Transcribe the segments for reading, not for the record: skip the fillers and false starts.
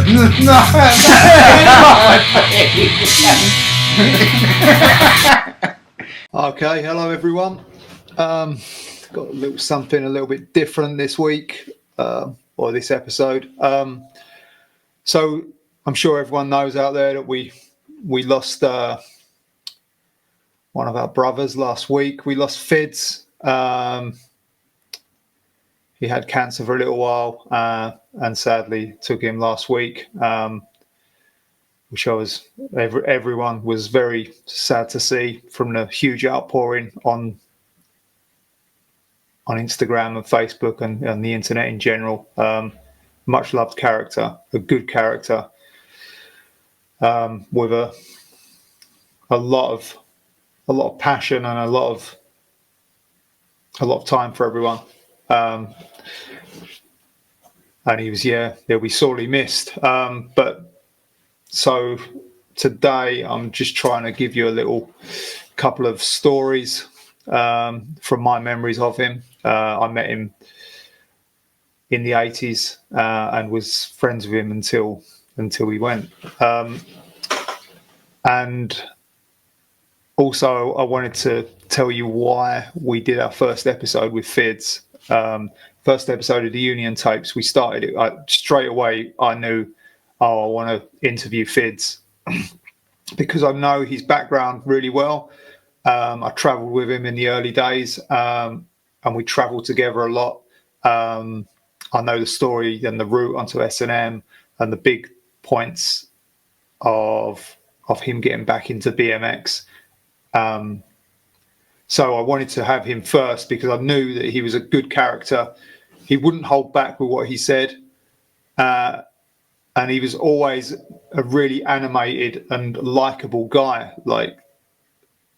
Okay, hello everyone. Got a little something a little bit different this week, or this episode. So I'm sure everyone knows out there that we lost one of our brothers last week. We lost Fids. He had cancer for a little while, and sadly took him last week, which everyone was very sad to see from the huge outpouring on Instagram and Facebook and the internet in general. Much loved character, a good character, with a lot of passion and a lot of time for everyone. And he'll be sorely missed. But so today I'm just trying to give you a little couple of stories from my memories of him. I met him in the 80s and was friends with him until he went. And also I wanted to tell you why we did our first episode with Fids. First episode of the Union tapes, we started it straight away. I knew, I want to interview Fids because I know his background really well. I travelled with him in the early days, and we travelled together a lot. I know the story and the route onto S&M and the big points of him getting back into BMX. So I wanted to have him first because I knew that he was a good character. He wouldn't hold back with what he said. And he was always a really animated and likable guy. Like,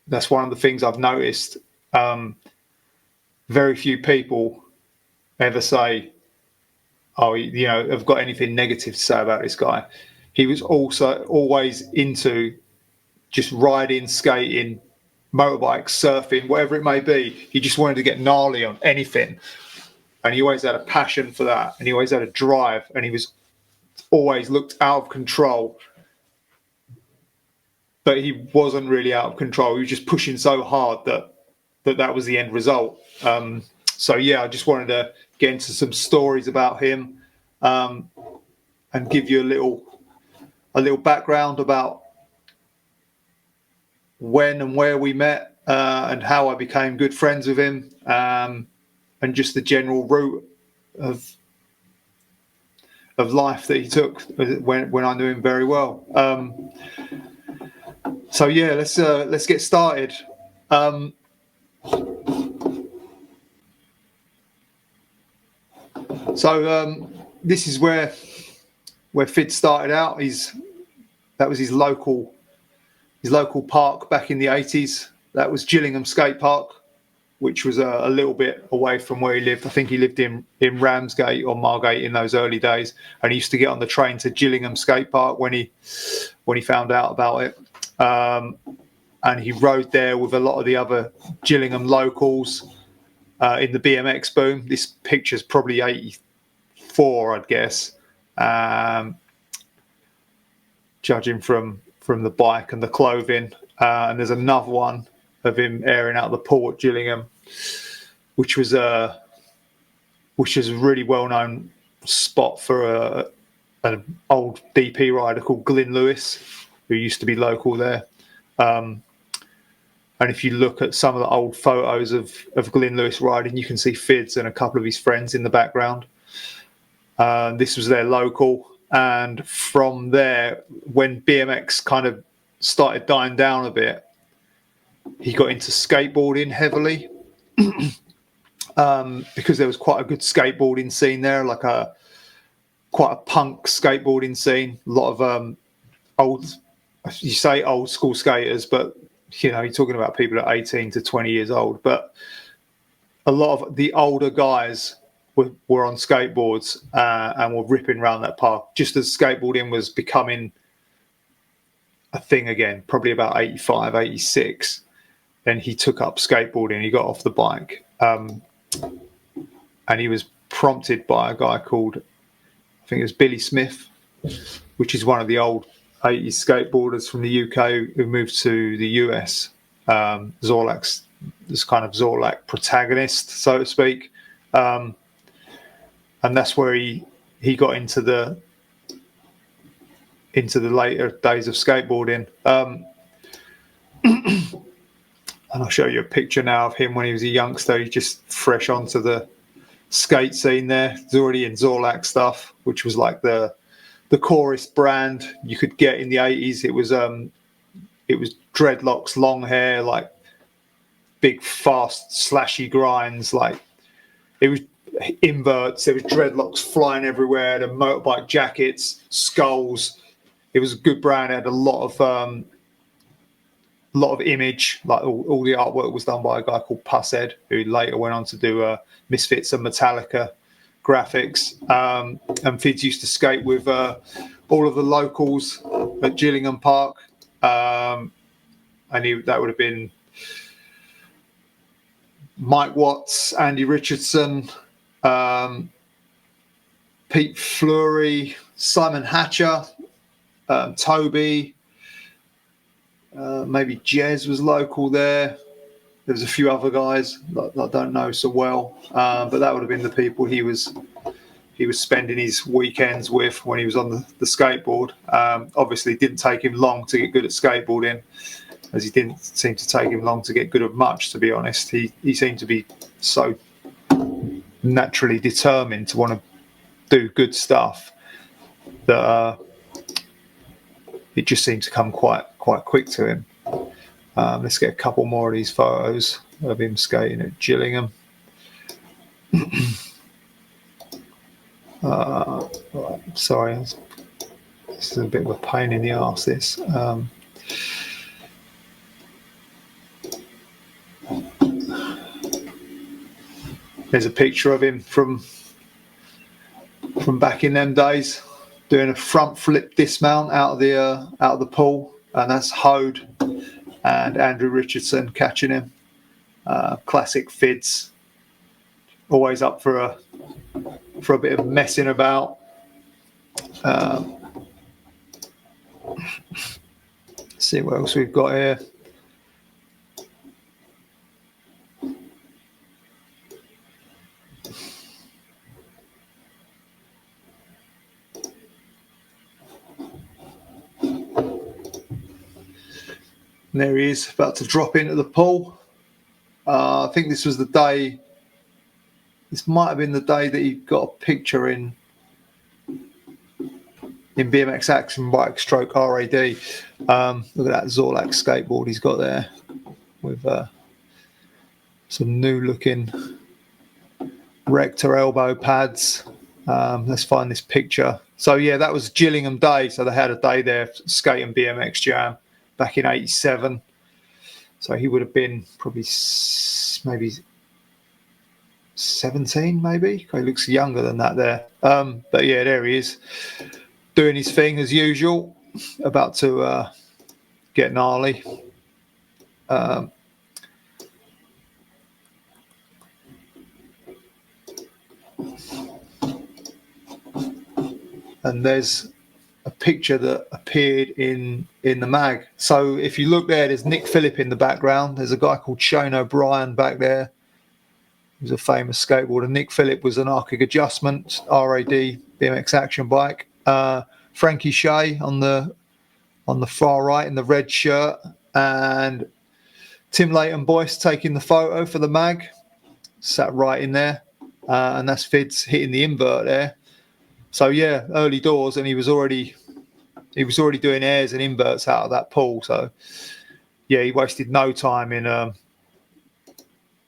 that's one of the things I've noticed. Very few people ever say, oh, have got anything negative to say about this guy. He was also always into just riding, skating, motorbikes, surfing, whatever it may be. He just wanted to get gnarly on anything. And he always had a passion for that. And he always had a drive. And he was always looked out of control. But he wasn't really out of control. He was just pushing so hard that was the end result. So I just wanted to get into some stories about him, and give you a little background about when and where we met, and how I became good friends with him, and just the general route of life that he took when I knew him very well. Let's get started. This is where Fids started out. That was his local park back in the 80s. That was Gillingham Skate Park, which was a little bit away from where he lived. I think he lived in Ramsgate or Margate in those early days, and he used to get on the train to Gillingham Skate Park when he found out about it. And he rode there with a lot of the other Gillingham locals in the BMX boom. This picture's probably 84, I'd guess, judging from the bike and the clothing. And there's another one of him airing out the pool at Gillingham, which was a really well-known spot for an old DP rider called Glyn Lewis, who used to be local there. And if you look at some of the old photos of Glyn Lewis riding, you can see Fids and a couple of his friends in the background. This was their local. And from there, when BMX kind of started dying down a bit, he got into skateboarding heavily, because there was quite a good skateboarding scene there, like quite a punk skateboarding scene. A lot of old school skaters, but you're talking about people that are 18 to 20 years old. But a lot of the older guys were on skateboards and were ripping around that park just as skateboarding was becoming a thing again, probably about 85, 86. Then he took up skateboarding. He got off the bike, and he was prompted by a guy called, I think it was Billy Smith, which is one of the old 80s skateboarders from the UK who moved to the US. Zorlak's this kind of Zorlak protagonist, so to speak, and that's where he got into the later days of skateboarding. And I'll show you a picture now of him when he was a youngster. He's just fresh onto the skate scene there. He's already in Zorlak stuff, which was like the chorus brand you could get in the 80s. It was dreadlocks, long hair, like big, fast, slashy grinds. Like it was inverts. There was dreadlocks flying everywhere. The motorbike jackets, skulls. It was a good brand. It had a lot of image. Like all the artwork was done by a guy called Pushead, who later went on to do Misfits and Metallica graphics. And Fids used to skate with all of the locals at Gillingham Park. And that would have been Mike Watts, Andy Richardson, Pete Fleury, Simon Hatcher, Toby, maybe Jez was local there. There was a few other guys that I don't know so well, but that would have been the people he was spending his weekends with when he was on the skateboard. Obviously, it didn't take him long to get good at skateboarding, as he didn't seem to take him long to get good at much, to be honest. He seemed to be so naturally determined to want to do good stuff that it just seemed to come quite quick to him. Let's get a couple more of these photos of him skating at Gillingham. Right, sorry, this is a bit of a pain in the arse, this. There's a picture of him from back in them days, doing a front flip dismount out of the pool, and that's Hode and Andrew Richardson catching him. Classic Fids, always up for a bit of messing about. See what else we've got here. And there he is, about to drop into the pool. I think this was the day. This might have been the day that he got a picture in BMX Action Bike stroke RAD. Look at that Zorlak skateboard he's got there with some new looking rector elbow pads. Let's find this picture. So yeah, that was Gillingham Day. So they had a day there skating BMX Jam back in '87. So he would have been probably maybe 17, maybe. He looks younger than that there. But yeah, there he is, doing his thing as usual, about to get gnarly. And there's a picture that appeared in the mag. So if you look there's Nick Phillip in the background. There's a guy called Shane O'Brien back there. He's a famous skateboarder. Nick Phillip was an Arctic Adjustment RAD BMX Action Bike. Frankie Shea on the far right in the red shirt, and Tim Leighton Boyce taking the photo for the mag, sat right in there, and that's Fids hitting the invert there. So yeah, early doors, and he was already doing airs and inverts out of that pool. So yeah, he wasted no time in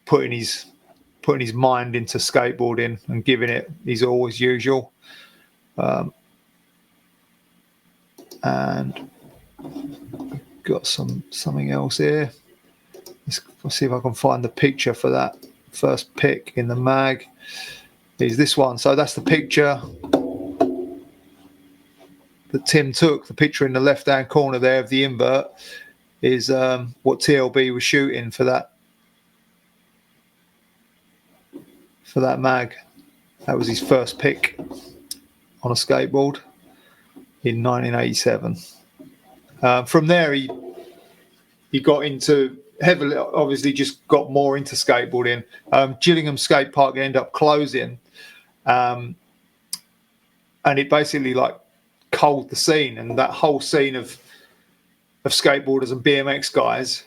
putting his mind into skateboarding and giving it his all as usual. And got something else here. Let's see if I can find the picture for that first pic in the mag. Is this one? So that's the picture that Tim took. The picture in the left-hand corner there of the invert is what TLB was shooting for that mag. That was his first pic on a skateboard. in 1987. From there, he got into heavily, obviously just got more into skateboarding. Gillingham skate park ended up closing, and it basically like culled the scene, and that whole scene of skateboarders and BMX guys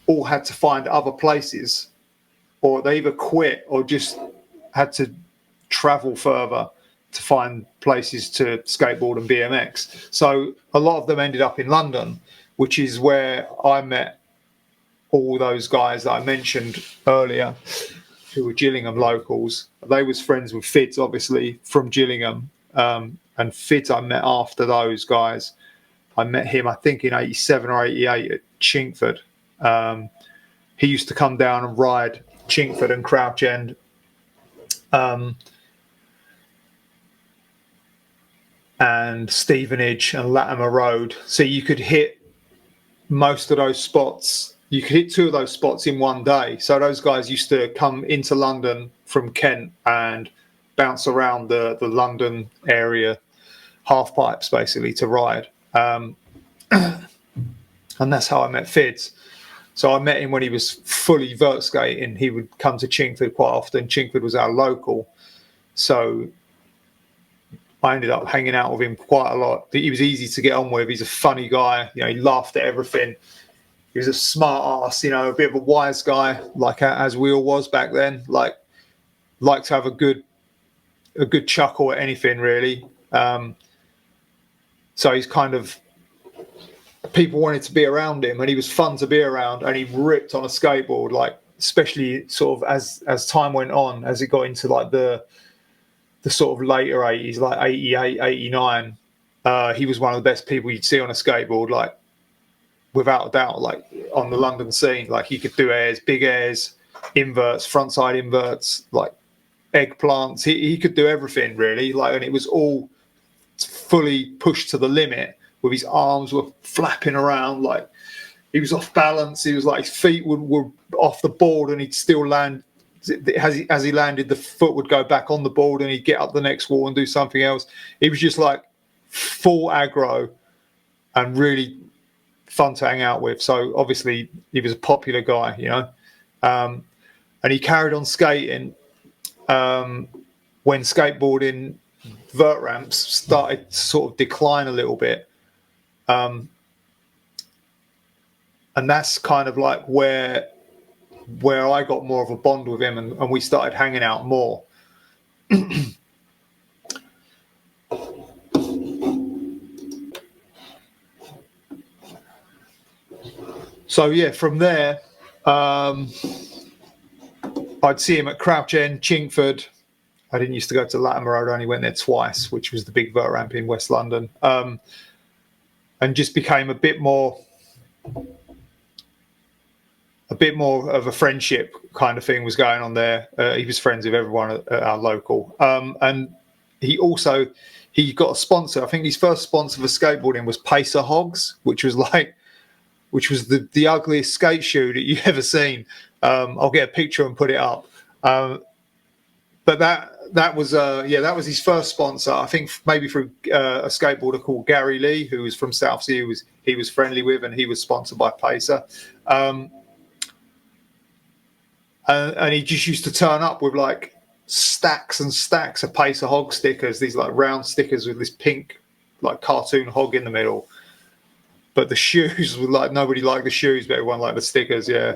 all had to find other places, or they either quit or just had to travel further to find places to skateboard and BMX. So a lot of them ended up in London, which is where I met all those guys that I mentioned earlier, who were Gillingham locals. They was friends with Fids, obviously, from Gillingham. And Fids I met after those guys. I met him, I think, in 87 or 88 at Chingford. He used to come down and ride Chingford and Crouch End. And Stevenage and Latimer Road. So you could hit most of those spots. You could hit two of those spots in one day. So those guys used to come into London from Kent and bounce around the London area, half pipes basically, to ride. And that's how I met Fids. So I met him when he was fully vert skating. He would come to Chingford quite often. Chingford was our local. So I ended up hanging out with him quite a lot. He was easy to get on with. He's a funny guy. You know, he laughed at everything. He was a smart ass, you know, a bit of a wise guy, like as we all was back then. Like to have a good chuckle at anything, really. So he's kind of, people wanted to be around him, and he was fun to be around, and he ripped on a skateboard, like, especially sort of as time went on, as it got into like the sort of later 80s, like 88, 89, he was one of the best people you'd see on a skateboard, like, without a doubt, like, on the London scene. Like, he could do airs, big airs, inverts, frontside inverts, like eggplants. He could do everything, really. Like, and it was all fully pushed to the limit, with his arms were flapping around, like, he was off balance. He was like, his feet were off the board, and he'd still land. As he landed, the foot would go back on the board, and he'd get up the next wall and do something else. He was just like full aggro and really fun to hang out with. So obviously he was a popular guy, you know. And he carried on skating when skateboarding vert ramps started to sort of decline a little bit. And that's kind of like where I got more of a bond with him, and we started hanging out more. So yeah, from there, I'd see him at Crouch End, Chingford. I didn't used to go to Latimer Road, I only went there twice, which was the big vert ramp in West London, and just became a bit more of a friendship kind of thing was going on there. He was friends with everyone at our local, and he got a sponsor. I think his first sponsor for skateboarding was Pacer Hogs, which was the ugliest skate shoe that you've ever seen. I'll get a picture and put it up. But that was his first sponsor. I think maybe through a skateboarder called Gary Lee, who was from Southsea, he was friendly with, and he was sponsored by Pacer. And he just used to turn up with like stacks and stacks of Pacer Hog stickers, these like round stickers with this pink like cartoon hog in the middle. But the shoes were like, nobody liked the shoes, but everyone liked the stickers. Yeah,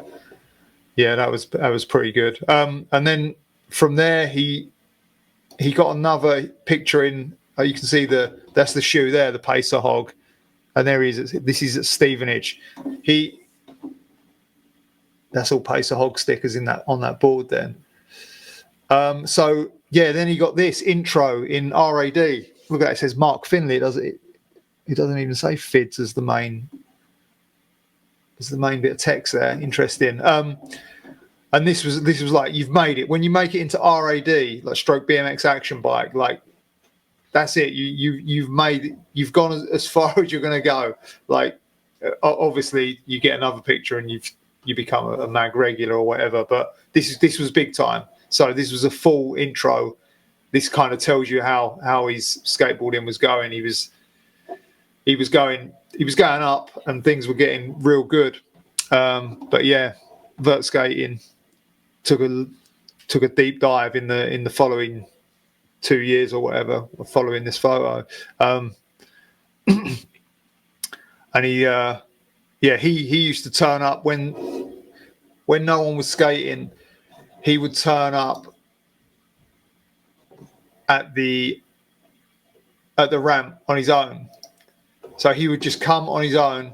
that was pretty good. And then from there, he got another picture in. You can see that's the shoe there, the Pacer Hog, and there he is. This is at Stevenage. That's all Pacer Hog stickers on that board then. So yeah, then he got this intro in RAD. Look at that, it says Mark Finley. It doesn't even say Fids as the main bit of text there. Interesting. And this was like, you've made it. When you make it into RAD, like stroke BMX action bike, like that's it. You've made it. You've gone as far as you're going to go. Like obviously you get another picture and you become a mag regular or whatever. But this was big time. So this was a full intro. This kind of tells you how his skateboarding was going. he was going up, and things were getting real good. But yeah, vert skating took a deep dive in the following 2 years or whatever, following this photo. And he used to turn up when no one was skating. He would turn up at the ramp on his own. So he would just come on his own,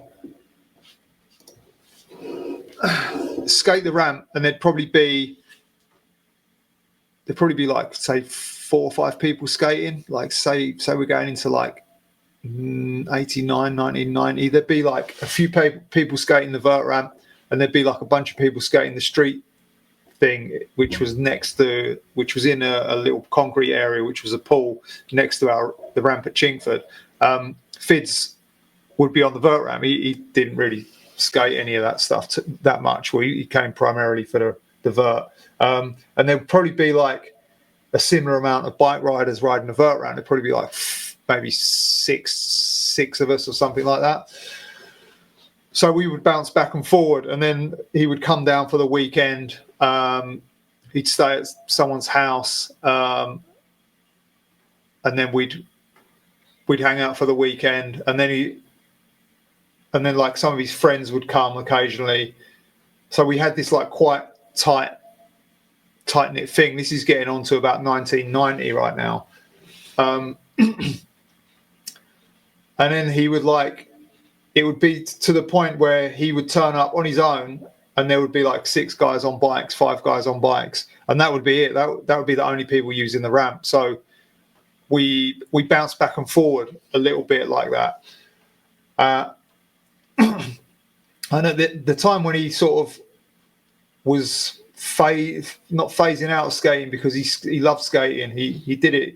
skate the ramp, and there'd probably be like, say, 4 or 5 people skating. Like say we're going into like 89, 1990. There'd be like a few people skating the vert ramp, and there'd be like a bunch of people skating the street thing, which was in a little concrete area, which was a pool next to the ramp at Chingford. Fids would be on the vert ramp. He didn't really skate any of that stuff that much. Well, he came primarily for the vert. And there would probably be like a similar amount of bike riders riding the vert ramp. There'd probably be like maybe six of us or something like that. So we would bounce back and forward, and then he would come down for the weekend. He'd stay at someone's house, and then we'd hang out for the weekend, and then like some of his friends would come occasionally. So we had this like quite tight knit thing. This is getting on to about 1990 right now. And then he would it would be to the point where he would turn up on his own, and there would be like 6 guys on bikes, 5 guys on bikes, and that would be it. That would be the only people using the ramp. So we bounced back and forward a little bit like that. And at the time when he sort of was not phasing out of skating, because he loved skating, he did it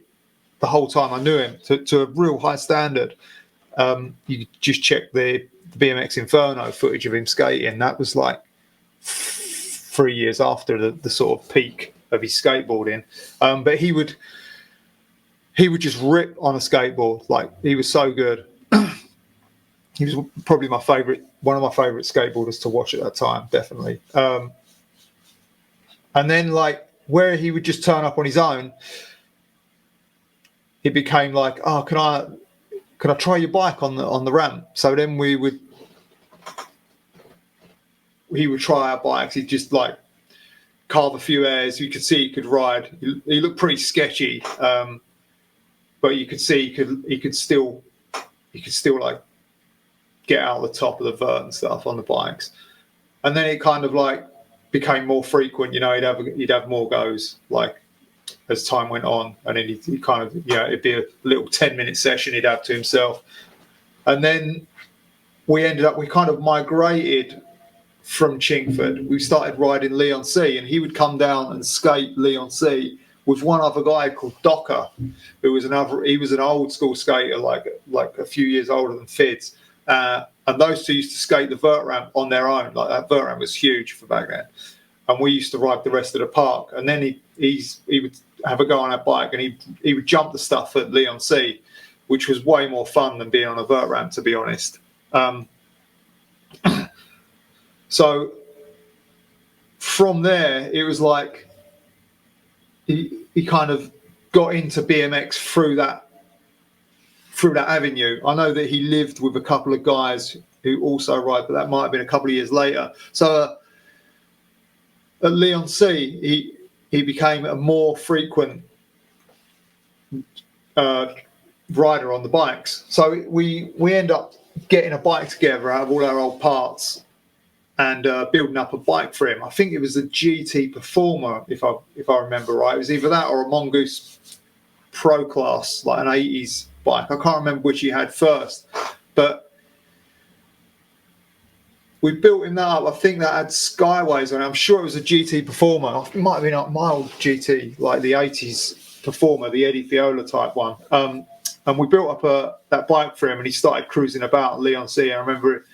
the whole time I knew him to a real high standard. You just check the BMX Inferno footage of him skating. That was like 3 years after the sort of peak of his skateboarding. But he would just rip on a skateboard. Like, he was so good. He was probably one of my favorite skateboarders to watch at that time, definitely. And then like where he would just turn up on his own, it became like, oh, can I try your bike on the ramp? So then he would try our bikes. He'd just like carve a few airs. You could see he could ride. He looked pretty sketchy, but you could see he could still like get out the top of the vert and stuff on the bikes. And then it kind of like became more frequent. You know, he'd have more goes like as time went on, and then he kind of, it'd be a little 10-minute session he'd have to himself. And then we kind of migrated from Chingford. We started riding Leon C, and he would come down and skate Leon C with one other guy called Docker, who was he was an old school skater, like a few years older than Fids. And those two used to skate the vert ramp on their own. Like, that vert ramp was huge for back then. And we used to ride the rest of the park. And then he would have a go on our bike, and he would jump the stuff at Leon C, which was way more fun than being on a vert ramp, to be honest. So from there, it was like he kind of got into BMX through that avenue. I know that he lived with a couple of guys who also ride, but that might have been a couple of years later. So at Leon C, he became a more frequent rider on the bikes. So we end up getting a bike together out of all our old parts and building up a bike for him. I think it was a GT Performer, if I remember right. It was either that or a Mongoose Pro Class, like an 80s bike. I can't remember which he had first, but we built him that up. I think that had Skyways on it. I'm sure it was a GT Performer. It might have been a mild GT, like the 80s Performer, the Eddie Fiola type one. And we built up that bike for him, and he started cruising about Leon C. I remember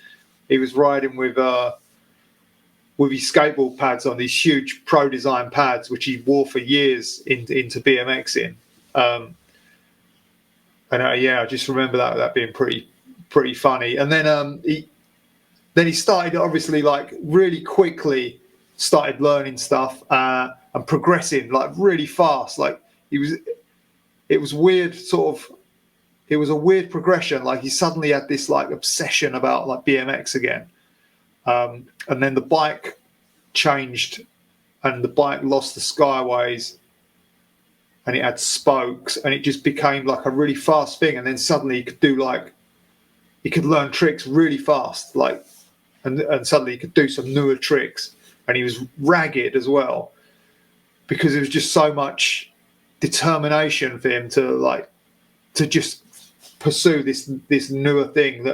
he was riding with his skateboard pads on, these huge Pro Design pads, which he wore for years into BMX in. And I just remember that being pretty pretty funny. And then he started, obviously, like really quickly started learning stuff and progressing like really fast. Like it was weird, sort of. It was a weird progression. Like he suddenly had this like obsession about like BMX again, and then the bike changed, and the bike lost the skyways, and it had spokes, and it just became like a really fast thing. And then suddenly he could learn tricks really fast, like, and suddenly he could do some newer tricks, and he was ragged as well because there was just so much determination for him to just pursue this newer thing.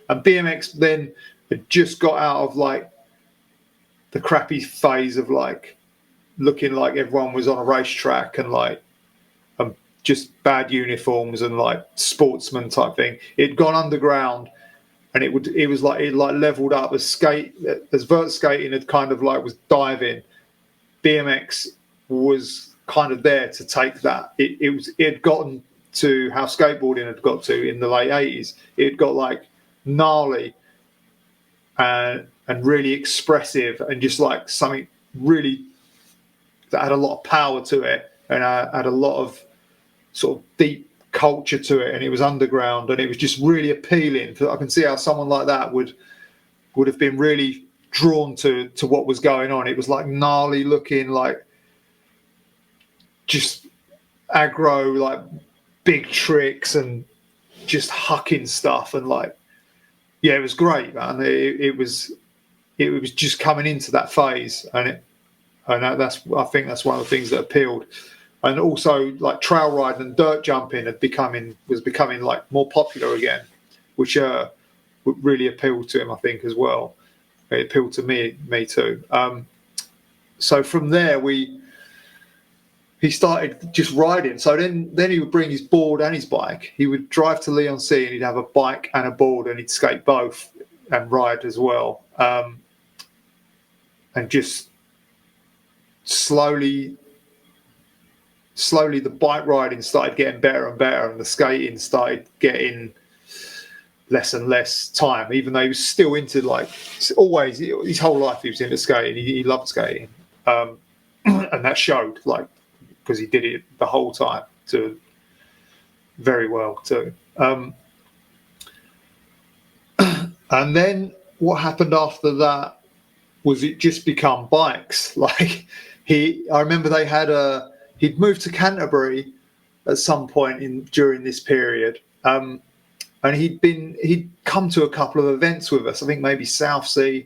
And BMX then had just got out of like the crappy phase of like looking like everyone was on a racetrack and like just bad uniforms and like sportsman type thing. It'd gone underground, and it was like it like leveled up as vert skating had kind of like was diving. BMX was kind of there to take that. It had gotten to how skateboarding had got to in the late 80s. It got like gnarly and really expressive, and just like something really that had a lot of power to it, and had a lot of sort of deep culture to it, and it was underground, and it was just really appealing. I can see how someone like that would have been really drawn to what was going on. It was like gnarly looking, like just aggro, like big tricks and just hucking stuff, and like, yeah, it was great, man. It was just coming into that phase, and I think that's one of the things that appealed. And also like trail riding and dirt jumping was becoming like more popular again, which really appealed to him, I think, as well. It appealed to me too. So from there he started just riding. So then he would bring his board and his bike. He would drive to Leigh-on-Sea, and he'd have a bike and a board, and he'd skate both and ride as well. And just slowly the bike riding started getting better and better, and the skating started getting less and less time, even though he was still into, like, always, his whole life he was into skating. He loved skating. And that showed, like, because he did it the whole time very well too. And then what happened after that was it just become bikes. Like I remember he'd moved to Canterbury at some point during this period, and he'd come to a couple of events with us. I think maybe Southsea,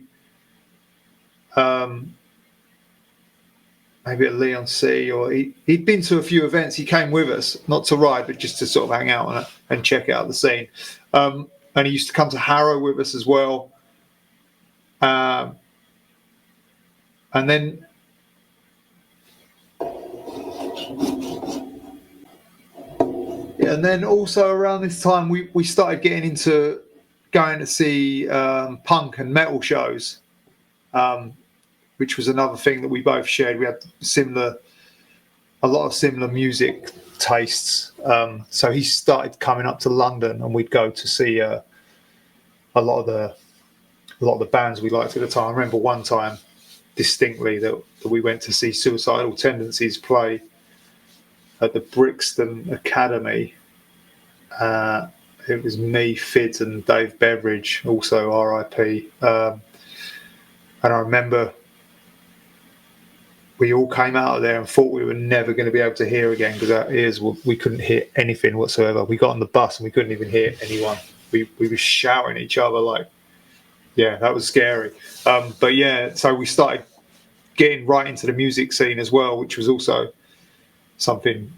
maybe at Leigh-on-Sea, or he'd been to a few events. He came with us, not to ride, but just to sort of hang out and check out the scene. And he used to come to Harrow with us as well. And then also around this time, we started getting into going to see punk and metal shows, which was another thing that we both shared. We had a lot of similar music tastes. So he started coming up to London, and we'd go to see a lot of the bands we liked at the time. I remember one time distinctly that we went to see Suicidal Tendencies play at the Brixton Academy. It was me, Fids, and Dave Beveridge, also R.I.P. And I remember we all came out of there and thought we were never going to be able to hear again, because our ears we couldn't hear anything whatsoever. We got on the bus and we couldn't even hear anyone. We were shouting at each other, like, yeah, that was scary. But yeah, so we started getting right into the music scene as well, which was also something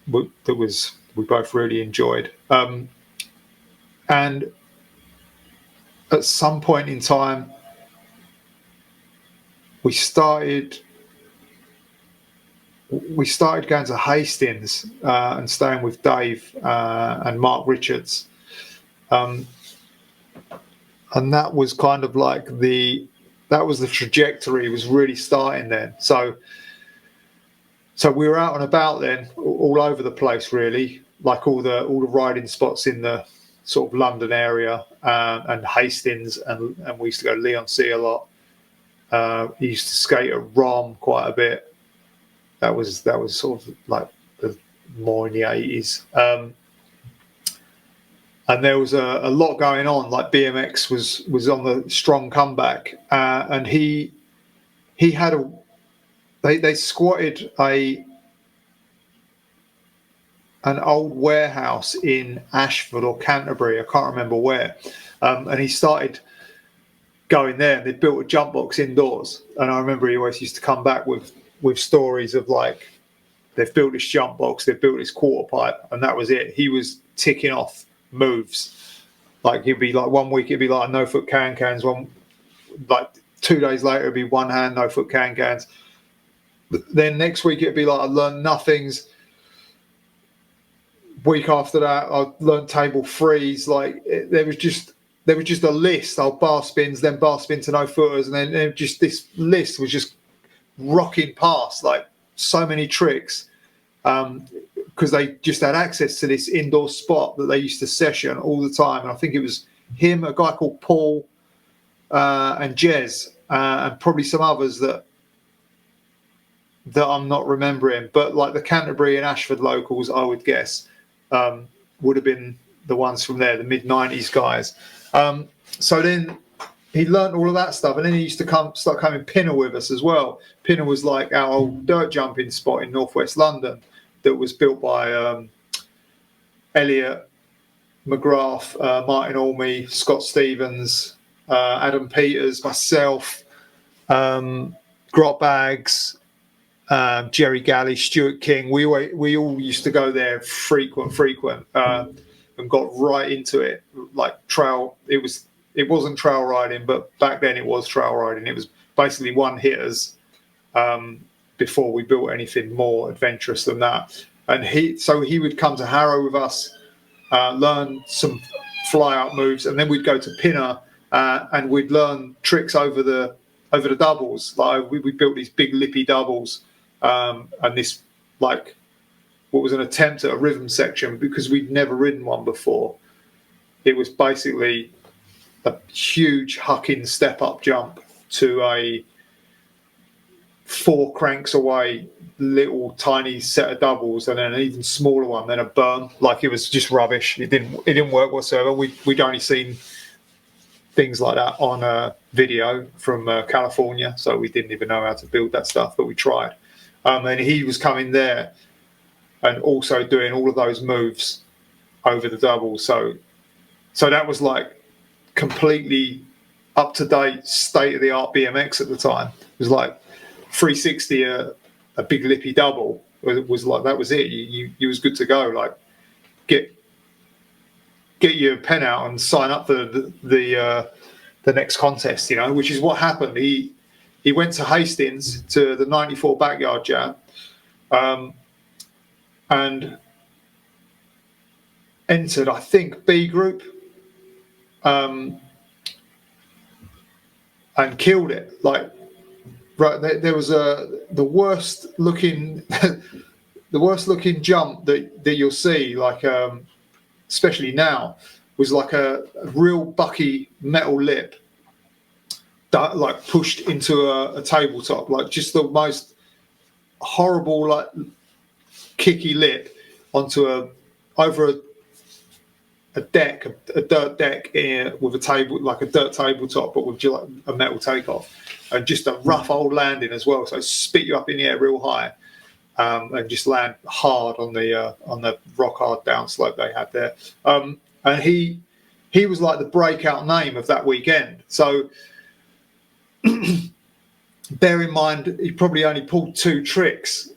that we both really enjoyed. And at some point in time, we started going to Hastings and staying with Dave and Mark Richards. And that was kind of like the trajectory was really starting then. So we were out and about then, all over the place, really, like all the riding spots in the sort of London area, and Hastings, and we used to go to Leigh-on-Sea a lot. He used to skate at Rom quite a bit. That was sort of like more in the 80s. And there was a lot going on. Like BMX was on the strong comeback, and he had they squatted an old warehouse in Ashford or Canterbury, I can't remember where, and he started going there. And they built a jump box indoors, and I remember he always used to come back with stories of like, they've built this jump box, they've built this quarter pipe, and that was it. He was ticking off moves. Like he'd be like, one week it'd be like no foot can-cans, like 2 days later it'd be one hand no foot can-cans. Then next week it'd be like I learned nothings. Week after that I learned table threes. Like there was just a list. Bar spins, then bar spin to no footers, and then just this list was just rocking past, like so many tricks, because they just had access to this indoor spot that they used to session all the time. And I think it was him, a guy called Paul, and Jez, and probably some others that I'm not remembering. But like the Canterbury and Ashford locals, I would guess, would have been the ones from there, the mid-90s guys. So then he learned all of that stuff, and then he used to start coming PNER with us as well. PNER was like our old dirt jumping spot in northwest London that was built by Elliot McGrath, Martin Orme, Scott Stevens, Adam Peters, myself, Grotbags, Jerry Galley, Stuart King. We all used to go there frequent, and got right into it. Like trail, it wasn't trail riding, but back then it was trail riding. It was basically one hitters before we built anything more adventurous than that. And he would come to Harrow with us, learn some fly out moves, and then we'd go to PNER, and we'd learn tricks over the doubles. Like we built these big lippy doubles, and this like what was an attempt at a rhythm section because we'd never ridden one before. It was basically a huge hucking step up jump to a 4 cranks away little tiny set of doubles, and then an even smaller one, then a berm. Like it was just rubbish. It didn't work whatsoever. We'd only seen things like that on video from California, so we didn't even know how to build that stuff, but we tried. And he was coming there and also doing all of those moves over the doubles. So that was like completely up to date, state of the art BMX at the time. It was like 360, a big lippy double. It was like that was it. You was good to go. Like get your pen out and sign up for the next contest. You know, which is what happened. He went to Hastings to the '94 Backyard Jam, and entered, I think, B group, and killed it. Like, right there was the worst looking jump that you'll see, like especially now, was like a real bucky metal lip that like pushed into a tabletop, like just the most horrible like kicky lip onto over a deck, a dirt deck with a table, like a dirt tabletop, but with just like a metal takeoff, and just a rough old landing as well. So it spit you up in the air real high, and just land hard on the rock hard downslope they had there. And he was like the breakout name of that weekend. So bear in mind, he probably only pulled 2 tricks.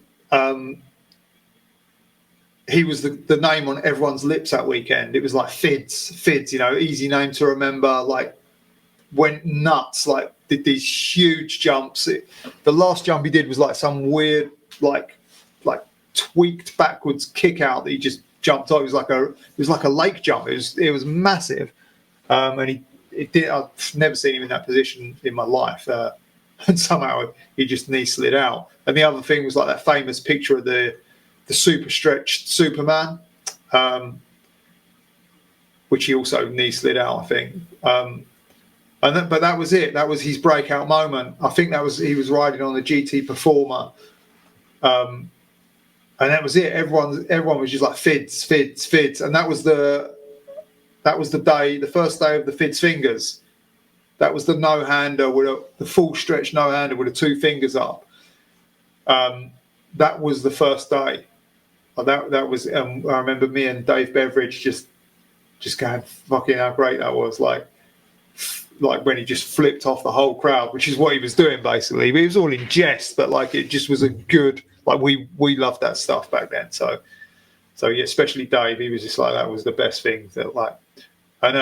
He was the name on everyone's lips that weekend. It was like Fids, you know, easy name to remember, like went nuts, like did these huge jumps. The last jump he did was like some weird, like tweaked backwards kick out that he just jumped off. It was like a lake jump. It was massive. And I've never seen him in that position in my life. And somehow he just knee slid out. And the other thing was like that famous picture of the super stretched Superman, which he also knee slid out, I think. But that was it. That was his breakout moment. I think he was riding on the GT Performer, and that was it. Everyone was just like Fids, Fids, Fids, and that was the day, the first day of the Fids fingers. That was the no-hander with the full stretch no-hander with the 2 fingers up. That was the first day. That was. I remember me and Dave Beveridge just going, fucking how great that was. Like when he just flipped off the whole crowd, which is what he was doing basically. It was all in jest, but like it just was a good. Like we loved that stuff back then. So yeah, especially Dave. He was just like, that was the best thing that like. And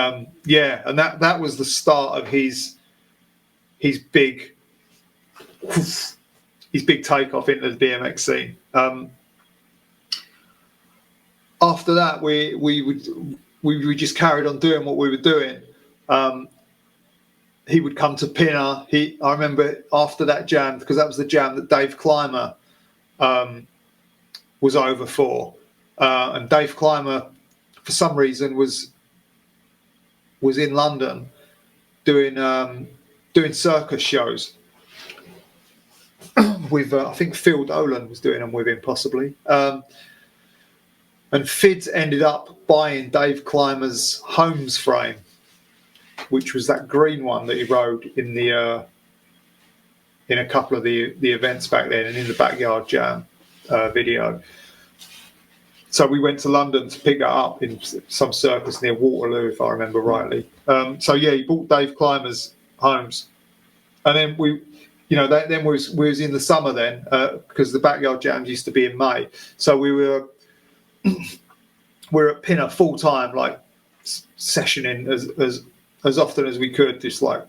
and that was the start of his big takeoff into the BMX scene. After that, we just carried on doing what we were doing. He would come to PNER. I remember after that jam, because that was the jam that Dave Clymer was over for, and Dave Clymer, for some reason, was in London doing circus shows with I think Phil Dolan was doing them with him possibly, and Fids ended up buying Dave Clymer's Holmes frame, which was that green one that he rode in the in a couple of the events back then and in the Backyard Jam video. So we went to London to pick that up in some circus near Waterloo, if I remember rightly. So yeah, he bought Dave Clymer's Holmes, and then we was in the summer then, because the Backyard Jams used to be in May. So we're at PNER full time, like sessioning as often as we could, just like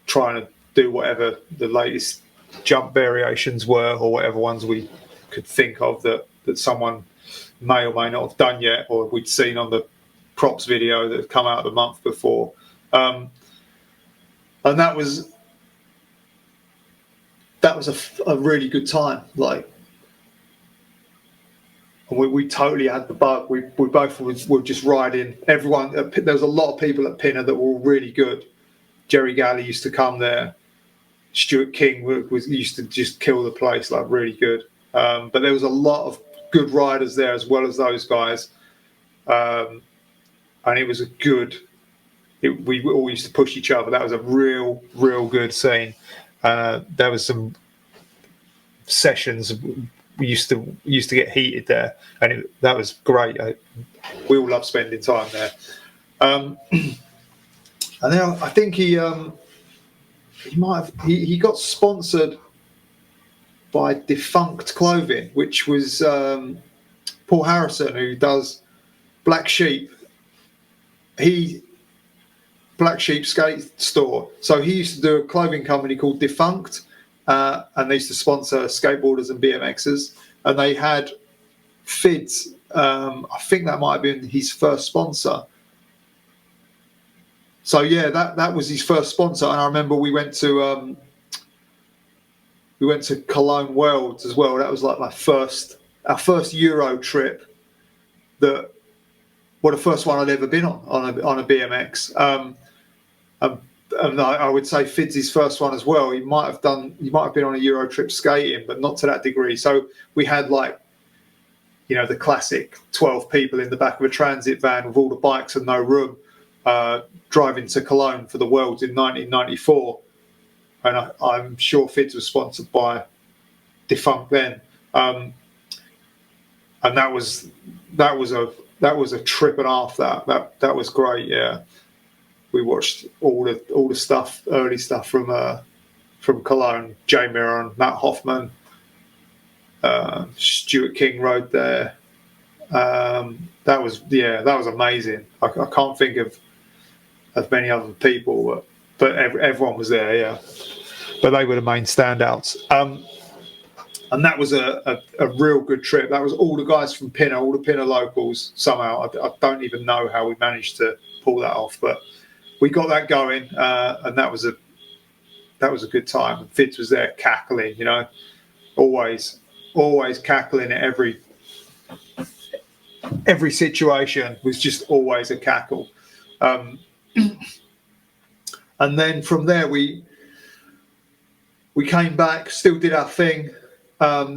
trying to do whatever the latest jump variations were, or whatever ones we could think of that someone may or may not have done yet, or we'd seen on the props video that had come out the month before. And that was a really good time. Like, we totally had the bug. We both were just riding. Everyone, there was a lot of people at PNER that were all really good. Jerry Galley used to come there. Stuart King used to just kill the place, like really good. But there was a lot of good riders there as well as those guys, and it was we all used to push each other. That was a real good scene. There was some sessions we used to get heated there, and that was great. We all loved spending time there. And then I think he got sponsored by Defunct Clothing, which was Paul Harrison, who does Black Sheep. Black Sheep skate store. So he used to do a clothing company called Defunct, and they used to sponsor skateboarders and BMXers. And they had Fids. I think that might have been his first sponsor. So yeah, that was his first sponsor. And I remember we went to Cologne Worlds as well. That was like our first Euro trip. The first one I'd ever been on a BMX. And I would say Fids' first one as well. He might have been on a Euro trip skating, but not to that degree. So we had the classic 12 people in the back of a transit van with all the bikes and no room, driving to Cologne for the Worlds in 1994. And I'm sure Fids was sponsored by Defunct then. And that was a trip and a half. That was great. Yeah. We watched all the stuff, early stuff from Cologne. Jay Miron, Matt Hoffman, Stuart King rode there. That was amazing. I can't think of many other people, but everyone was there. Yeah, but they were the main standouts. And that was a real good trip. That was all the guys from PNER, all the PNER locals. Somehow, I don't even know how we managed to pull that off, but we got that going, and that was a good time. And Fids was there cackling, always cackling at every situation was just always a cackle. And then from there we came back, still did our thing.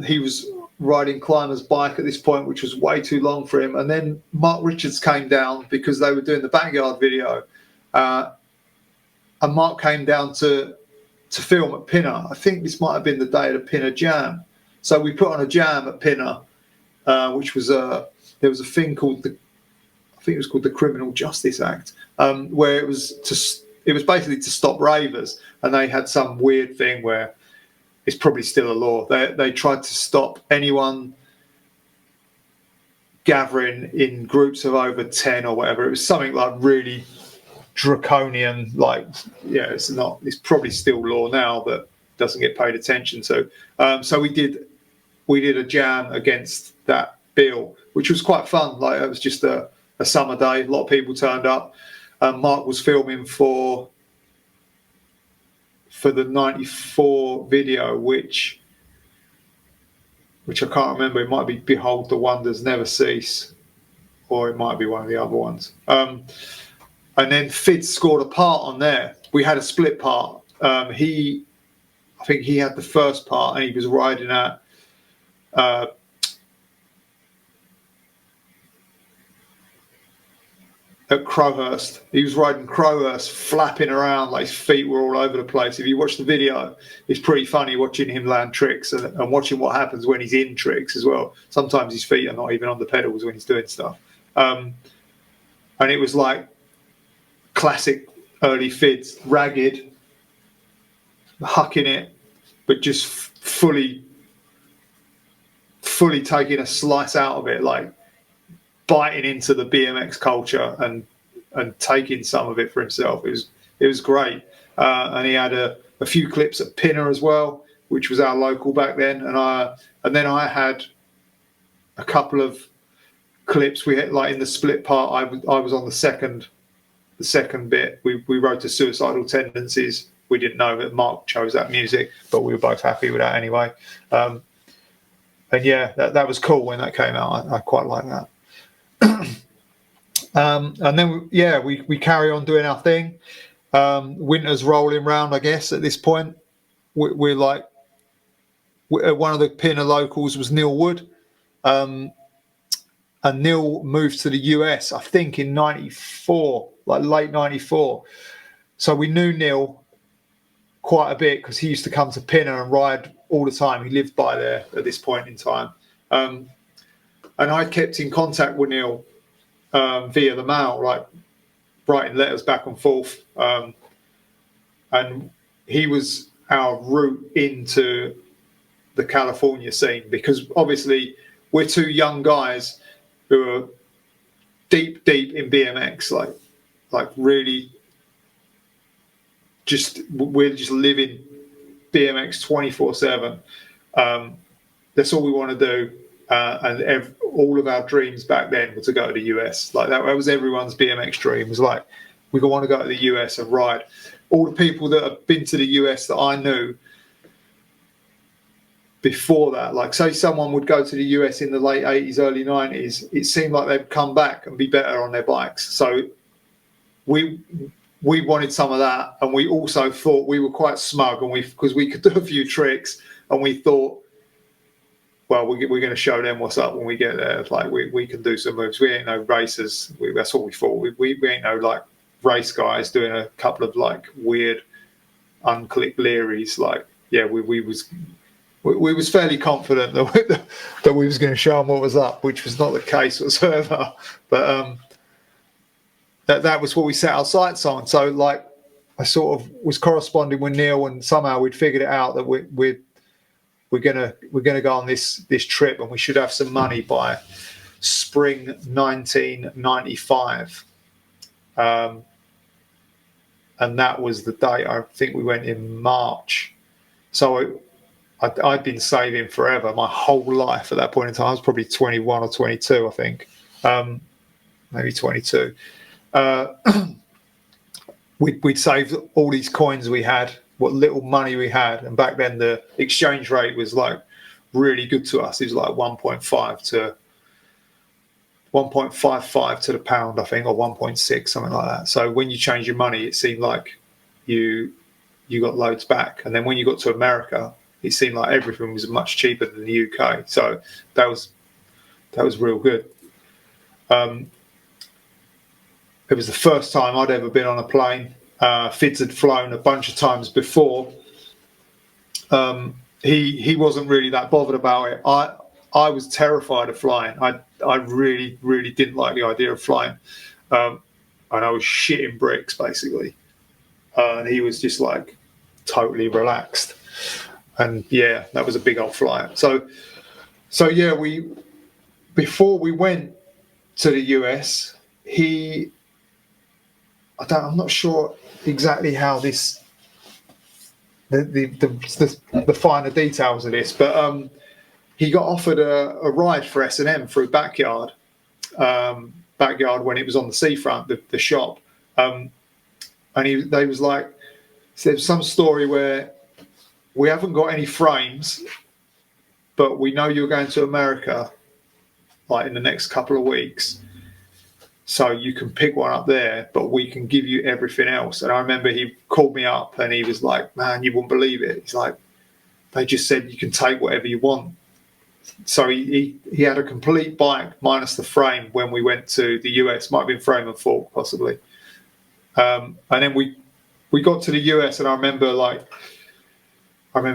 He was riding Climber's bike at this point, which was way too long for him. And then Mark Richards came down because they were doing the backyard video. And Mark came down to film at PNER. I think this might have been the day of the PNER Jam. So we put on a jam at PNER, which was there was a thing called I think it was called the Criminal Justice Act, where it was basically to stop ravers, and they had some weird thing where it's probably still a law. They tried to stop anyone gathering in groups of over 10 or whatever. It was something like really draconian, like, yeah, it's probably still law now, but doesn't get paid attention to. So we did a jam against that bill, which was quite fun. Like, it was just a summer day. A lot of people turned up. Mark was filming for the 94 video, which I can't remember. It might be Behold the Wonders Never Cease, or it might be one of the other ones. And then Fids scored a part on there. We had a split part. I think he had the first part, and he was riding at Crowhurst. He was riding Crowhurst, flapping around, like his feet were all over the place. If you watch the video, it's pretty funny watching him land tricks and watching what happens when he's in tricks as well. Sometimes his feet are not even on the pedals when he's doing stuff. And it was like classic early Fids, ragged, hucking it, but just fully taking a slice out of it, like biting into the BMX culture and taking some of it for himself. It was great. And he had a few clips at PNER as well, which was our local back then. And then I had a couple of clips. We had, like, in the split part, I was on the second bit. We wrote to Suicidal Tendencies. We didn't know that Mark chose that music, but we were both happy with that anyway. And yeah, that was cool when that came out. I quite like that. And then we carry on doing our thing. Winter's rolling round, I guess. At this point, we're like, one of the PNER locals was Neil Wood, and Neil moved to the US, I think, in '94, like late '94. So we knew Neil quite a bit because he used to come to PNER and ride all the time. He lived by there at this point in time. And I kept in contact with Neil via the mail, like writing letters back and forth. And he was our route into the California scene, because obviously we're two young guys who are deep in BMX, like really we're just living BMX 24/7. That's all we want to do. And all of our dreams back then were to go to the US. Like, that was everyone's BMX dream. It was like, we want to go to the US and ride. All the people that have been to the US that I knew before that, like, say someone would go to the US in the late 80s, early 90s, it seemed like they'd come back and be better on their bikes. So we wanted some of that, and we also thought we were quite smug, and because we could do a few tricks, and we thought, well, we're going to show them what's up when we get there. Like, we can do some moves. We ain't no racers. That's what we thought. We ain't no, like, race guys doing a couple of, like, weird unclicked Learys. Like, yeah, we was fairly confident that we was going to show them what was up, which was not the case whatsoever. But that was what we set our sights on. So, like, I sort of was corresponding with Neil, and somehow we'd figured it out that we're gonna go on this trip, and we should have some money by spring 1995. And that was the date. I think we went in March. So I'd been saving forever, my whole life at that point in time. I was probably 21 or 22, I think, maybe 22. We'd saved all these coins we had, what little money we had, and back then the exchange rate was, like, really good to us. It was like 1.5 to 1.55 to the pound, I think, or 1.6, something like that. So when you change your money, it seemed like you got loads back. And then when you got to America, it seemed like everything was much cheaper than the UK. So that was real good. It was the first time I'd ever been on a plane. Fids had flown a bunch of times before. He wasn't really that bothered about it. I was terrified of flying. I really, really didn't like the idea of flying. And I was shitting bricks, basically. And he was just like totally relaxed. And yeah, that was a big old flight. So yeah, before we went to the US, I'm not sure exactly how the finer details of this, but he got offered a ride for S&M through Backyard when it was on the seafront, the shop, and they was like, there's some story where we haven't got any frames, but we know you're going to America like in the next couple of weeks. So you can pick one up there, but we can give you everything else. And I remember he called me up and he was like, man, you wouldn't believe it. He's like, they just said you can take whatever you want. So he had a complete bike minus the frame when we went to the US. Might have been frame and fork, possibly. And then we got to the US, and I remember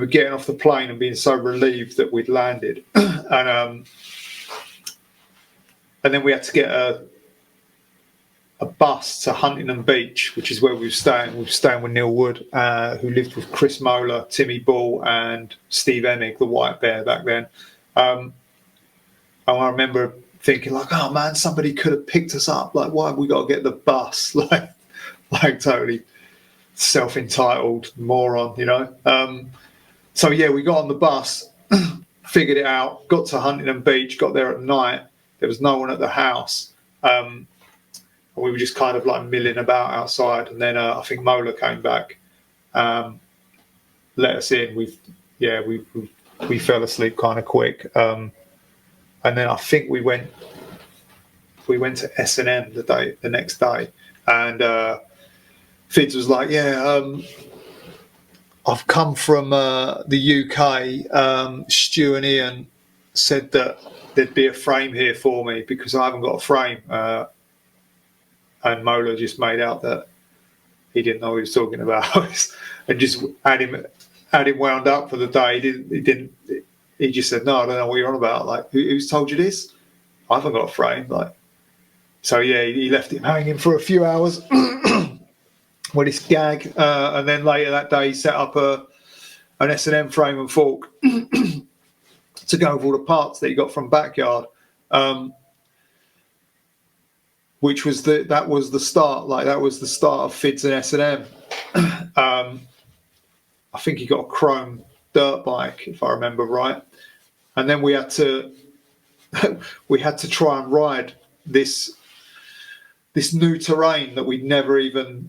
getting off the plane and being so relieved that we'd landed. And then we had to get a bus to Huntington Beach, which is where we were staying. We were staying with Neil Wood, who lived with Chris Moeller, Timmy Ball, and Steve Emig, the White Bear back then. And I remember thinking, like, oh man, somebody could have picked us up. Like, why have we got to get the bus? like totally self-entitled moron, you know. So yeah, we got on the bus, figured it out, got to Huntington Beach, got there at night. There was no one at the house. We were just kind of like milling about outside, and then I think Moeller came back, let us in. We fell asleep kind of quick, and then I think we went to S&M the next day, and Fids was like, yeah, I've come from the UK. Stu and Ian said that there'd be a frame here for me because I haven't got a frame. And Moeller just made out that he didn't know what he was talking about, and just had him wound up for the day. He just said, no, I don't know what you're on about. Like, who's told you this? I haven't got a frame. Like, so yeah, he left him hanging for a few hours with his gag, and then later that day he set up an S&M frame and fork to go with all the parts that he got from Backyard. Which was that was the start. Like, that was the start of Fids and S&M. I think he got a chrome dirt bike, if I remember right. And then we had to try and ride this new terrain that we'd never even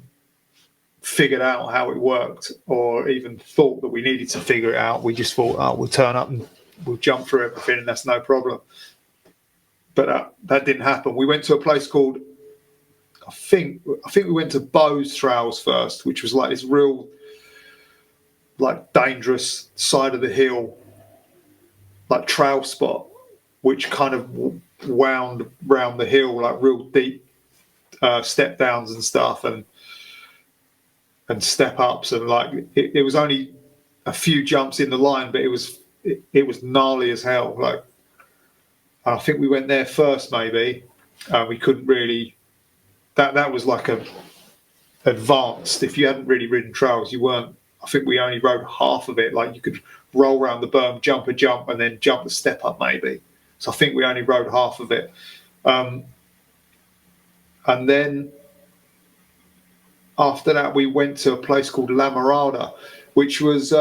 figured out how it worked, or even thought that we needed to figure it out. We just thought, oh, we'll turn up and we'll jump through everything, and that's no problem. But that didn't happen. We went to a place called, I think we went to Bowes Trails first, which was like this real, like, dangerous side of the hill, like, trail spot, which kind of wound round the hill, like real deep step downs and stuff, and step ups, and like it was only a few jumps in the line, but it was gnarly as hell. Like, I think we went there first, maybe. We couldn't really. That was like a advanced. If you hadn't really ridden trails, you weren't. I think we only rode half of it. Like, you could roll around the berm, jump a jump, and then jump a step up, maybe. So I think we only rode half of it. And then after that, we went to a place called La Mirada, which was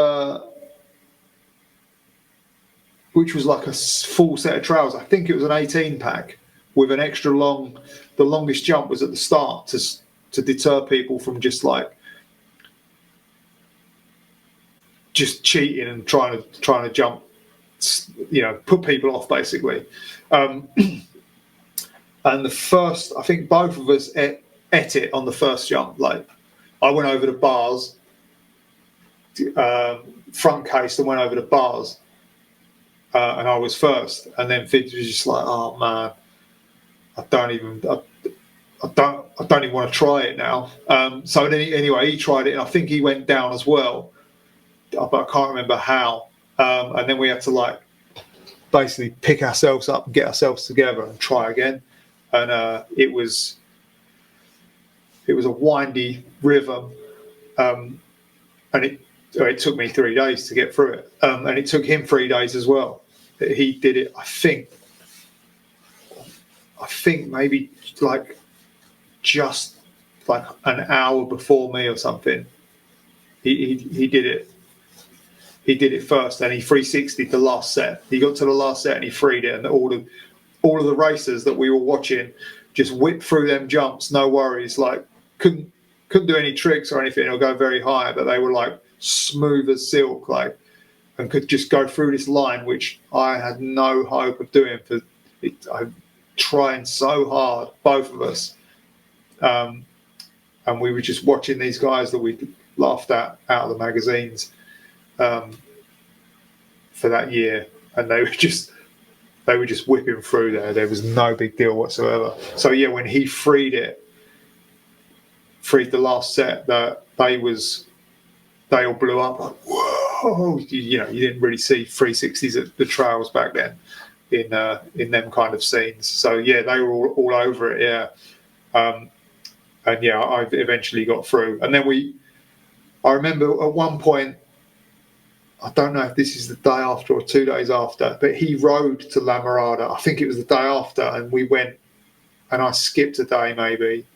like a full set of trails. I think it was an 18 pack with an extra long. The longest jump was at the start to deter people from just cheating and trying to jump, you know, put people off, basically. And I think both of us ate it on the first jump. Like, I went over the bars, front case, and went over the bars, and I was first. And then Fids was just like, "Oh man, I don't even want to try it now." So then anyway, he tried it, and I think he went down as well, but I can't remember how. And then we had to like basically pick ourselves up and get ourselves together and try again. And it was a windy rhythm, and it took me 3 days to get through it, and it took him 3 days as well. He did it, I think maybe like just like an hour before me or something. He did it. He did it first, and he 360'd the last set. He got to the last set and he freed it, and all of the racers that we were watching just whipped through them jumps, no worries. Like couldn't do any tricks or anything or go very high, but they were like smooth as silk, like, and could just go through this line, which I had no hope of doing. I'm trying so hard, both of us, and we were just watching these guys that we laughed at out of the magazines for that year, and they were just whipping through there. There was no big deal whatsoever. So yeah, when he freed the last set, that they all blew up like, whoa. You didn't really see 360s at the trails back then in them kind of scenes. So yeah, they were all over it. Yeah. And yeah, I eventually got through. And then I remember at one point, I don't know if this is the day after or 2 days after, but he rode to La Mirada. I think it was the day after, and we went, and I skipped a day maybe.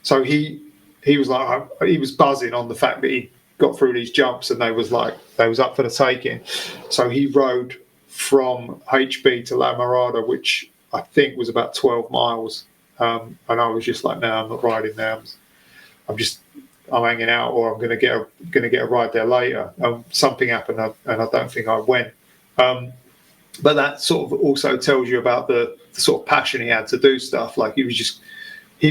So he was like, he was buzzing on the fact that he got through these jumps, and they was up for the taking. So he rode from HB to La Mirada, which I think was about 12 miles. And I was just like, no, I'm not riding now. I'm hanging out, or I'm going to get a ride there later. Something happened, and I don't think I went. But that sort of also tells you about the sort of passion he had to do stuff. Like he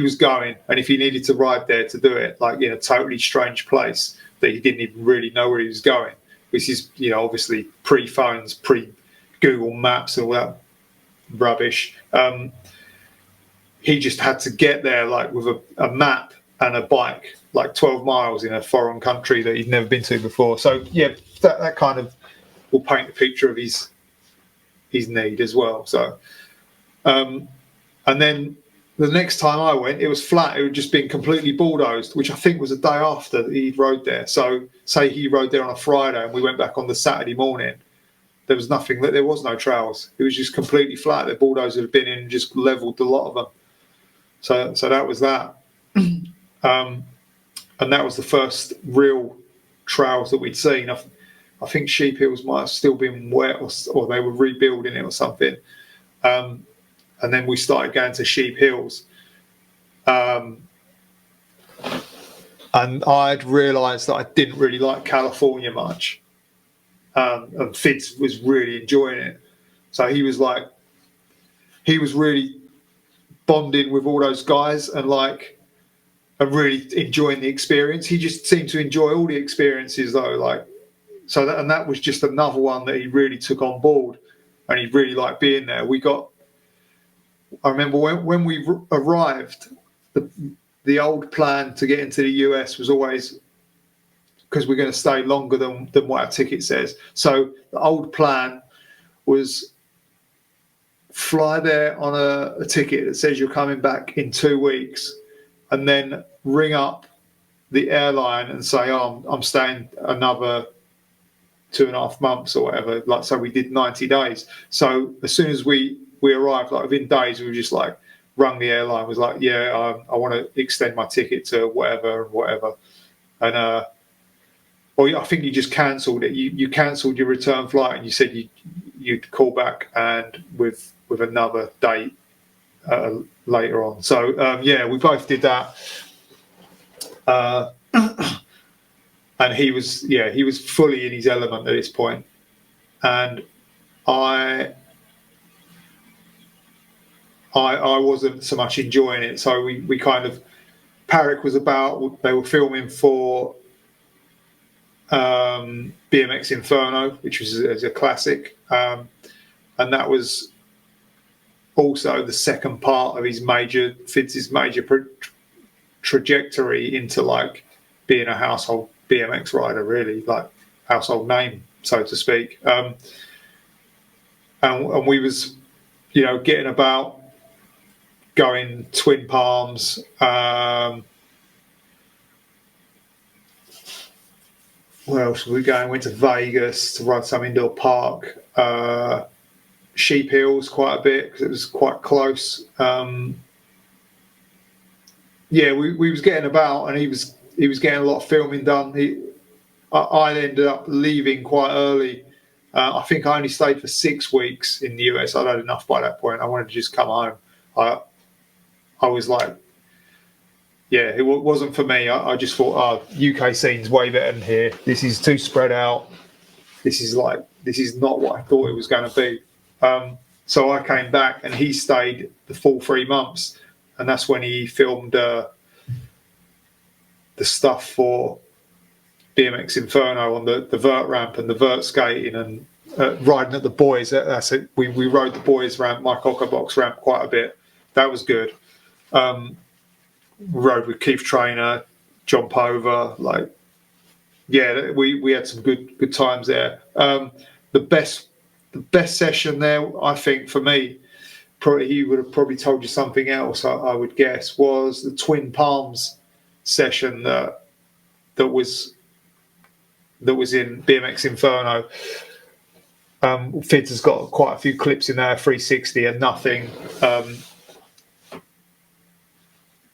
was going, and if he needed to ride there to do it, like in a totally strange place that he didn't even really know where he was going, which is, obviously pre-phones, pre-Google Maps and all that rubbish. He just had to get there like with a map and a bike, like 12 miles in a foreign country that he'd never been to before. So yeah, that kind of will paint a picture of his need as well. So, and then the next time I went, it was flat. It had just been completely bulldozed, which I think was the day after that he rode there. So say he rode there on a Friday and we went back on the Saturday morning, there was nothing, there was no trails. It was just completely flat. The bulldozers had been in and just leveled a lot of them. So that was that. And that was the first real trails that we'd seen. I think Sheep Hills might have still been wet, or they were rebuilding it or something. And then we started going to Sheep Hills. And I'd realised that I didn't really like California much. And Fids was really enjoying it. So he was really bonding with all those guys and really enjoying the experience. He just seemed to enjoy all the experiences though, and that was just another one that he really took on board, and he really liked being there. I remember when we arrived, the old plan to get into the US was always, because we're going to stay longer than what our ticket says. So the old plan was fly there on a ticket that says you're coming back in 2 weeks, and then ring up the airline and say, oh, I'm staying another 2.5 months or whatever. So we did 90 days. So as soon as we arrived, within days, we were just rung the airline, was like, yeah, I want to extend my ticket to whatever. And I think you just cancelled it. You cancelled your return flight, and you said you'd call back and with another date later on. So yeah, we both did that. And he was fully in his element at this point. And I I wasn't so much enjoying it. So we kind of, Parrick was about, they were filming for BMX Inferno, which was a classic, and that was also the second part of Fids' major trajectory into like being a household BMX rider, really, like household name, so to speak. And we was, getting about, going Twin Palms, where else were we going? Went to Vegas to ride some indoor park, Sheep Hills quite a bit because it was quite close. We was getting about, and he was getting a lot of filming done. I ended up leaving quite early. I think I only stayed for 6 weeks in the US. I'd had enough by that point. I wanted to just come home. I was like, yeah, it wasn't for me. I just thought, UK scene's way better than here. This is too spread out. This is not what I thought it was going to be. So I came back, and he stayed the full 3 months, and that's when he filmed the stuff for BMX Inferno on the vert ramp and the vert skating and riding at the boys. That's it. We rode the boys ramp, my Cocker Box ramp, quite a bit. That was good. Rode with Keith Trainer, John Pover. We had some good times there. The best session there, I think, for me, probably he would have probably told you something else, I would guess, was the Twin Palms session that was in BMX Inferno. Fids has got quite a few clips in there, 360 and nothing,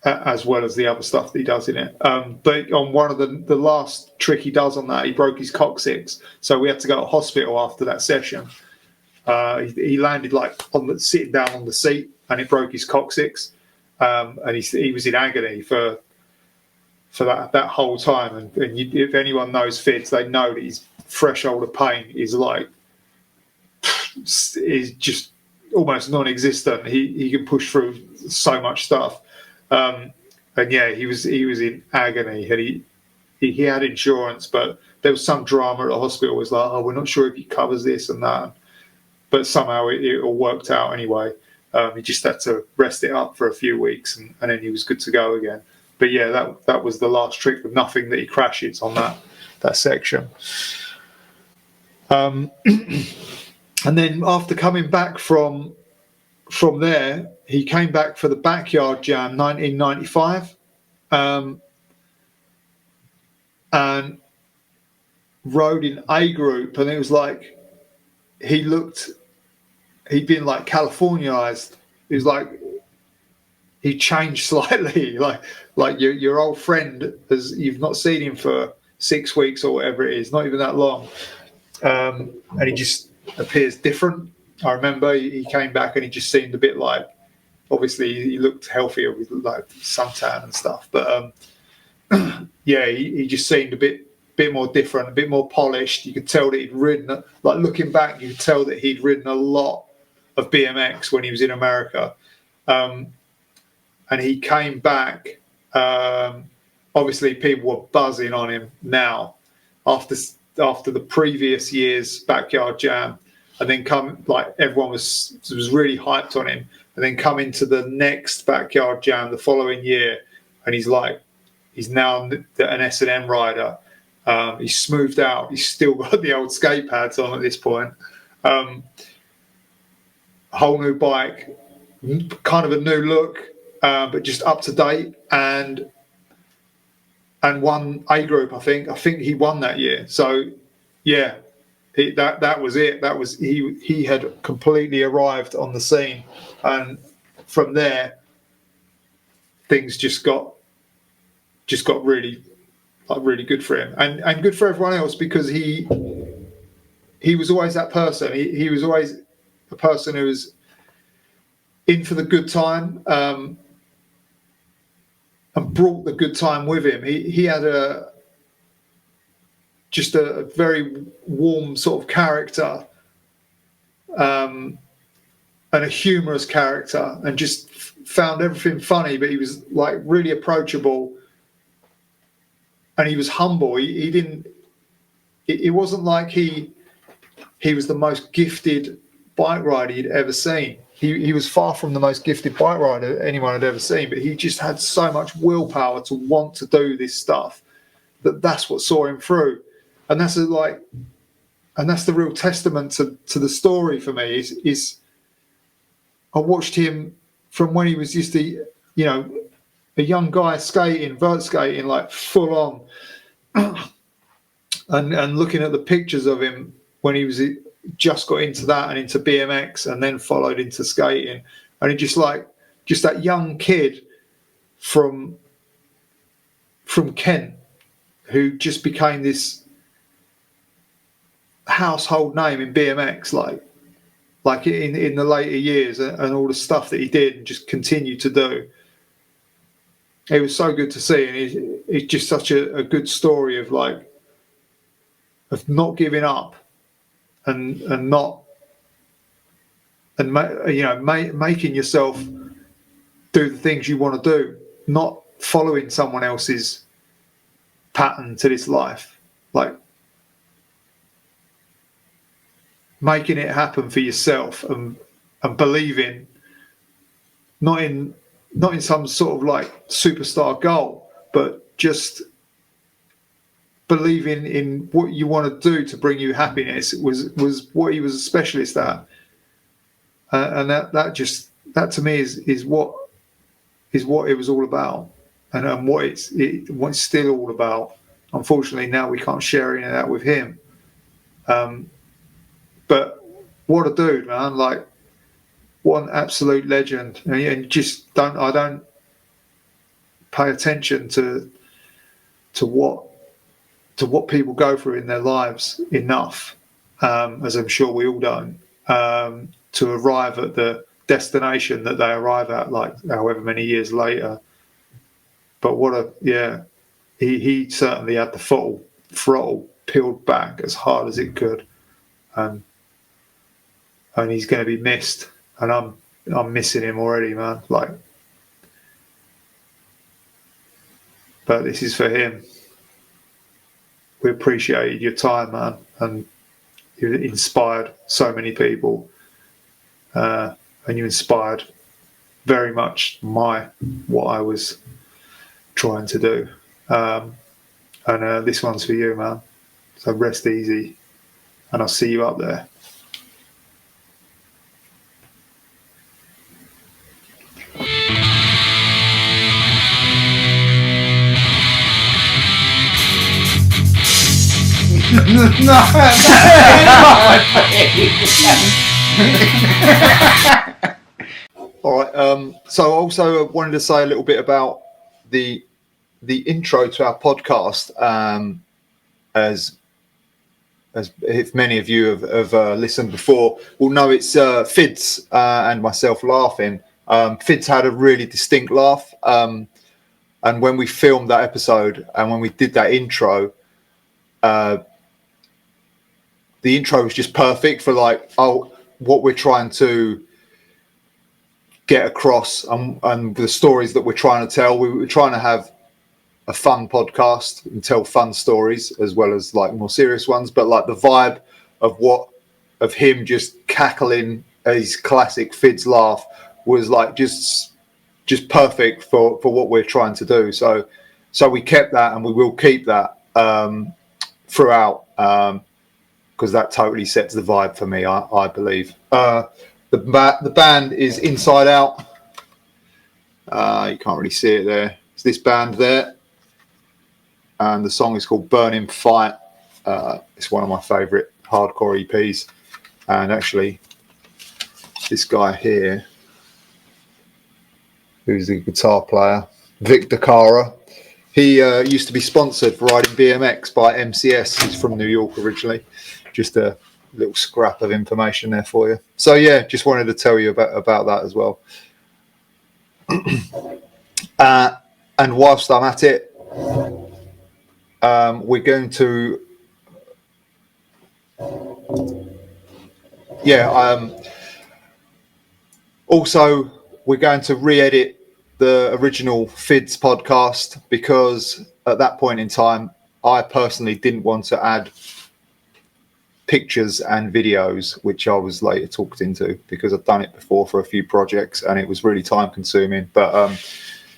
as well as the other stuff that he does in it. But on one of the last trick he does on that, he broke his coccyx, so we had to go to hospital after that session. He landed sitting down on the seat, and it broke his coccyx, and he was in agony for that whole time. And if anyone knows Fids, they know that his threshold of pain is just almost non-existent. He can push through so much stuff. And yeah, he was in agony, and he had insurance, but there was some drama at the hospital. It was like, we're not sure if he covers this and that, but somehow it all worked out anyway. He just had to rest it up for a few weeks, and then he was good to go again. But yeah, that was the last trick with nothing that he crashes on that section. And then after coming back from there, he came back for the Backyard Jam 1995, and rode in A group, and it was like he'd been like Californiaized. It was like he changed slightly, like your old friend, as you've not seen him for 6 weeks or whatever it is, not even that long, and he just appears different. I remember he came back and he just seemed a bit like, obviously he looked healthier with like suntan and stuff, but yeah, he just seemed a bit more different, a bit more polished. You could tell that he'd ridden, like looking back, you could tell that he'd ridden a lot of BMX when he was in America. And he came back, obviously people were buzzing on him now after the previous year's Backyard Jam, and then everyone was really hyped on him, and then come into the next Backyard Jam the following year, and he's now an S&M rider. He's smoothed out. He's still got the old skate pads on at this point. Whole new bike, kind of a new look, but just up to date, and won A group. I think he won that year. So yeah, that was it. That was he had completely arrived on the scene, and from there things just got really good for him, and good for everyone else, because he was always that person. He was always a person who was in for the good time, and brought the good time with him. He had just a very warm sort of character, and and a humorous character, and just found everything funny. But he was like really approachable, and he was humble. He didn't. It wasn't like he was the most gifted bike rider you'd ever seen. He was far from the most gifted bike rider anyone had ever seen, but he just had so much willpower to want to do this stuff that's what saw him through. And that's the real testament to the story for me is I watched him from when he was just a young guy skating, vert skating, like full on, and looking at the pictures of him when he was just got into that and into BMX and then followed into skating, and he just that young kid from Kent who just became this household name in BMX, like in the later years, and all the stuff that he did and just continued to do. It was so good to see, and it's just such a good story of not giving up and making yourself do the things you want to do, not following someone else's pattern to this life, like making it happen for yourself and believing not in some sort of like superstar goal, but just believing in what you want to do to bring you happiness was what he was a specialist at, and that to me is what it was all about, and what it's still all about. Unfortunately, now we can't share any of that with him. But what a dude, man! Like, what an absolute legend, and just I don't pay attention to what people go through in their lives enough, as I'm sure we all don't, to arrive at the destination that they arrive at, like however many years later. But he certainly had the throttle peeled back as hard as it could, and he's going to be missed, and I'm missing him already, man. Like, but this is for him. We appreciated your time, man, and you inspired so many people, and you inspired very much what I was trying to do. And this one's for you, man. So rest easy, and I'll see you up there. All right. So I also wanted to say a little bit about the intro to our podcast, as if many of you have listened before will know, it's Fids and myself laughing. Fids had a really distinct laugh, and when we filmed that episode and when we did that intro, the intro was just perfect for what we're trying to get across, and the stories that we're trying to tell. We were trying to have a fun podcast and tell fun stories as well as like more serious ones, but like the vibe of him just cackling his classic Fids laugh was like just perfect for what we're trying to do. So we kept that, and we will keep that throughout, because that totally sets the vibe for me, I believe. The band is Inside Out. You can't really see it there. It's this band there, and the song is called Burning Fight. It's one of my favourite hardcore EPs, and actually this guy here, who's the guitar player, Vic DeCara, he used to be sponsored for riding BMX by MCS. He's from New York originally. Just a little scrap of information there for you. So yeah, just wanted to tell you about that as well. And whilst I'm at it, we're going to Also, we're going to re-edit the original Fids podcast because at that point in time, I personally didn't want to add pictures and videos, which I was later talked into because I've done it before for a few projects and it was really time consuming. But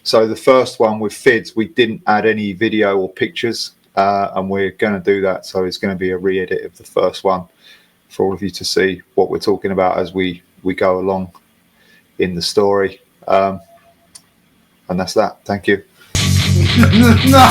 so the first one with Fids, we didn't add any video or pictures, and we're going to do that. So it's going to be a re-edit of the first one for all of you to see what we're talking about as we go along in the story. And that's that. Thank you. No.